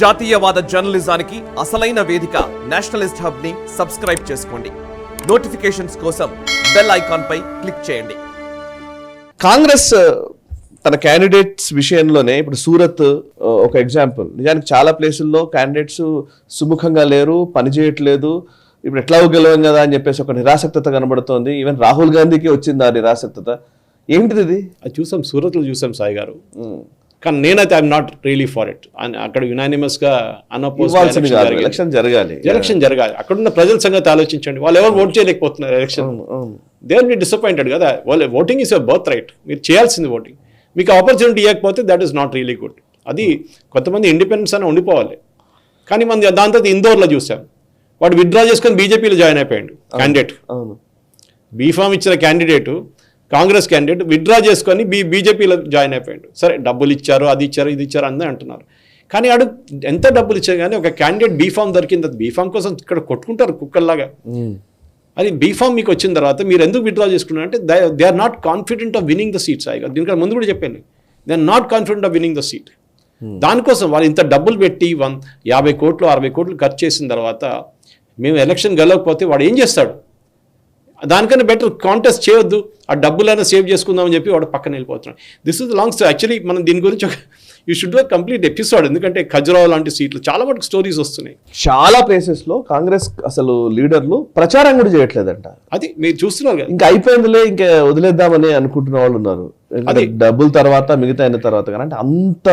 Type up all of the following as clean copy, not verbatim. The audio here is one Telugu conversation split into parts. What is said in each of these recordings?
జాతీయవాద జర్నలిజానికి అసలైన వేదిక నేషనలిస్ట్ హబ్ ని సబ్స్క్రైబ్ చేసుకోండి. నోటిఫికేషన్స్ కోసం బెల్ ఐకాన్ పై క్లిక్ చేయండి. కాంగ్రెస్ తన క్యాండిడేట్స్ విషయంలోనే ఇప్పుడు సూరత్ ఒక ఎగ్జాంపుల్. నిజానికి చాలా ప్లేసుల్లో క్యాండిడేట్స్ సుముఖంగా లేరు, పనిచేయట్లేదు. ఇప్పుడు ఎట్లాగో గెలవం కదా అని చెప్పేసి ఒక నిరాసక్తత కనబడుతోంది. ఈవెన్ రాహుల్ గాంధీకి వచ్చింది ఆ నిరాసక్తత. ఏంటిది ఇది? అది చూసాం, సూరత్లో చూసాం సాయి గారు. కానీ నేనైతే I'm not really for it. అక్కడ యునానిమస్ గా ఎలక్షన్ జరగాలి. అక్కడున్న ప్రజల సంగతి ఆలోచించండి. వాళ్ళు ఎవరు ఓట్ చేయలేకపోతున్నారు election. They are be disappointed కదా. వాళ్ళు voting is your birth right. మీరు చేయాల్సింది ఓటింగ్. మీకు ఆపర్చునిటీ ఇవ్వకపోతే that is not really good. అది కొంతమంది ఇండిపెండెన్స్ అని ఉండిపోవాలి. కానీ మనం దాని తర్వాత ఇందోర్లో చూసాం, వాడు విత్డ్రా చేసుకొని బీజేపీలో జాయిన్ అయిపోయాడు క్యాండిడేట్. బీఫామ్ ఇచ్చిన క్యాండిడేటు, కాంగ్రెస్ క్యాండిడేట్ విత్డ్రా చేసుకొని బీజేపీలో జాయిన్ అయిపోయాడు. సరే డబ్బులు ఇచ్చారు, అది ఇచ్చారు, ఇది ఇచ్చారు అందరూ అంటున్నారు. కానీ ఆడు ఎంత డబ్బులు ఇచ్చారు కానీ ఒక క్యాండిడేట్ బీఫామ్ దొరికింది. బీఫామ్ కోసం ఇక్కడ కొట్టుకుంటారు కుక్కల్లాగా. అది బీఫామ్ మీకు వచ్చిన తర్వాత మీరు ఎందుకు విత్డ్రా చేసుకున్నారు అంటే they are not confident of winning the seats. దీనికన్నా ముందు కూడా చెప్పాను, they are not confident of winning the seat. దానికోసం వాళ్ళు ఇంత డబ్బులు పెట్టి 50 కోట్లు 60 కోట్లు ఖర్చు చేసిన తర్వాత మేము ఎలక్షన్ గెలవకపోతే వాడు ఏం చేస్తాడు? దానికన్నా బెటర్ కాంటెస్ట్ చేయొద్దు, ఆ డబ్బులైనా సేవ్ చేసుకుందామని చెప్పి వాడు పక్కన వెళ్ళిపోతున్నాడు. This is long story. Actually మనం దీని గురించి you should do complete episode. ఎందుకంటే ఖజురాహో లాంటి సీట్లు చాలా మటుకు స్టోరీస్ వస్తున్నాయి. చాలా ప్లేసెస్ లో కాంగ్రెస్ అసలు లీడర్లు ప్రచారం కూడా చేయట్లేదంట. అది మీరు చూస్తున్నారు కదా. ఇంకా అయిపోయిందిలే, ఇంకా వదిలేద్దామని అనుకుంటున్న వాళ్ళు ఉన్నారు. డబ్బుల తర్వాత మిగతా అయిన తర్వాత కానీ అంటే అంత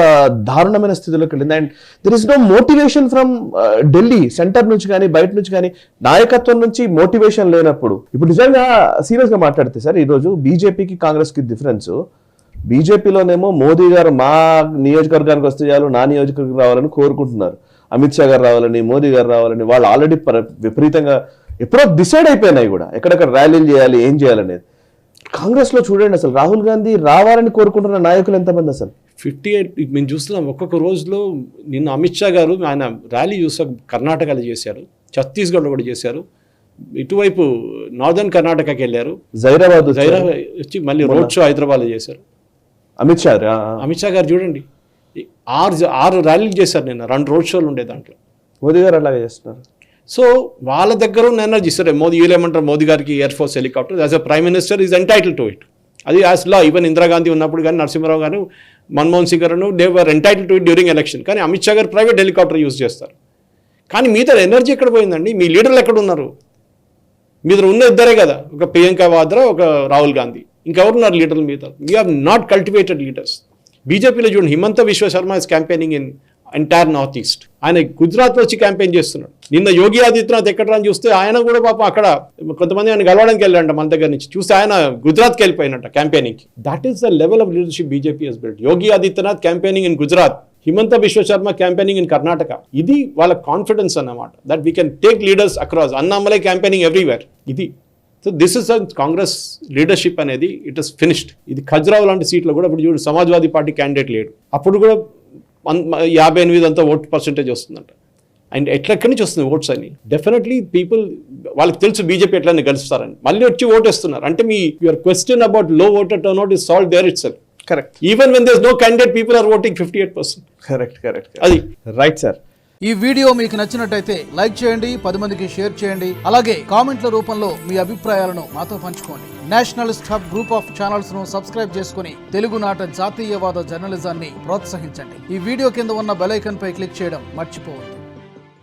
దారుణమైన స్థితిలోకి వెళ్ళింది. And there is no motivation from Delhi centre నుంచి కానీ బయట నుంచి కానీ నాయకత్వం నుంచి మోటివేషన్ లేనప్పుడు. ఇప్పుడు నిజంగా సీరియస్ గా మాట్లాడితే సార్, ఈరోజు బీజేపీకి కాంగ్రెస్ కి డిఫరెన్స్, బీజేపీలోనేమో మోదీ గారు మా నియోజకవర్గానికి వస్తే చాలు, నా నియోజకవర్గం రావాలని కోరుకుంటున్నారు. అమిత్ షా గారు రావాలని, మోదీ గారు రావాలని వాళ్ళు ఆల్రెడీ విపరీతంగా ఎప్పుడో డిసైడ్ అయిపోయినాయి కూడా ఎక్కడెక్కడ ర్యాలీలు చేయాలి, ఏం చేయాలనేది. కాంగ్రెస్ లో చూడండి అసలు రాహుల్ గాంధీ రావాలని కోరుకుంటున్న నాయకులు ఎంతమంది అసలు? 58 మేము చూస్తున్నాం ఒక్కొక్క రోజులో. నిన్న అమిత్ షా గారు ఆయన ర్యాలీ చూసా కర్ణాటకలో చేశారు, ఛత్తీస్గఢ్లో కూడా చేశారు, ఇటువైపు నార్దర్న్ కర్ణాటకకి వెళ్ళారు, జైరాబాద్ వచ్చి మళ్ళీ రోడ్ షో హైదరాబాద్లో చేశారు. అమిత్ షా గారు చూడండి 6 ర్యాలీలు చేశారు నిన్న. 2 రోడ్ షోలు ఉండే దాంట్లో. మోదీ గారు అలాగే చేస్తున్నారు. సో వాళ్ళ దగ్గర ఉన్న ఎనర్జీ సరే, మోదీ వీళ్ళేమంటారు, మోదీ గారికి air force helicopter as a prime minister is entitle to it. అది యాజ్ లా. ఈవెన్ ఇందిరాగాంధీ ఉన్నప్పుడు కానీ, నరసింహరావు గారు, మన్మోహన్ సింగ్ గారు they were entitle to it during election. కానీ అమిత్ షా గారు ప్రైవేట్ హెలికాప్టర్ యూజ్ చేస్తారు. కానీ మీతో ఎనర్జీ ఎక్కడ పోయిందండి? మీ లీడర్లు ఎక్కడ ఉన్నారు? మీ దగ్గర ఉన్న ఇద్దరే కదా, ఒక ప్రియాంక వాద్రా, ఒక రాహుల్ గాంధీ. ఇంకెవరున్నారు లీడర్లు మీద? We have not cultivated leaders. బీజేపీలో చూడండి, Himanta Biswa Sharma is campaigning in entire north east. ఆయన గుజరాత్లో వచ్చి క్యాంపెయిన్ చేస్తున్నాడు. నిన్న యోగి ఆదిత్యనాథ్ ఎక్కడ రాని చూస్తే ఆయన కూడా పాపం అక్కడ కొంతమంది ఆయన గెలవడానికి వెళ్ళాడంట మన దగ్గర నుంచి. చూస్తే ఆయన గుజరాత్కి వెళ్ళిపోయినట్ట క్యాంపెయినింగ్కి. That is the level of leadership BJP has built. Yogi Adityanath campaigning in Gujarat, Himanta Biswa Sarma campaigning in Karnataka. ఇది వాళ్ళ కాన్ఫిడెన్స్ అన్నమాట, that we can take leaders across. Annamalai campaigning everywhere. ఇది so this is Congress leadership అనేది ఇట్ ఇస్ ఫినిష్డ్. ఇది ఖజురాహో లాంటి సీట్లో కూడా ఇప్పుడు చూడు, సమాజ్వాదీ పార్టీ క్యాండిడేట్ లేడు. అప్పుడు కూడా 58 అంతా ఓట్ పర్సెంటేజ్ వస్తుందంట. అండ్ ఎక్కడి నుంచి వస్తుంది ఓట్స్ అని? డెఫినెట్లీ పీపుల్ వాళ్ళకి తెలుసు బీజేపీ ఎట్లనే గెలుస్తారని, మళ్ళీ వచ్చి ఓటేస్తున్నారు. అంటే మీ your question about low voter turnout is solve there itself. Correct. Even when there is no candidate people are voting 58%. Correct. అది రైట్ సార్. ఈ వీడియో మీకు నచ్చినట్టయితే లైక్ చేయండి, 10 మందికి షేర్ చేయండి. అలాగే కామెంట్ల రూపంలో మీ అభిప్రాయాలను మాతో పంచుకోండి. Nationalist hub group of channels ను సబ్స్క్రైబ్ చేసుకుని తెలుగునాట జాతీయవాద జర్నలిజాన్ని ప్రోత్సహించండి. ఈ వీడియో కింద ఉన్న బెల్ ఐకాన్ పై క్లిక్ చేయడం మర్చిపోవద్దు.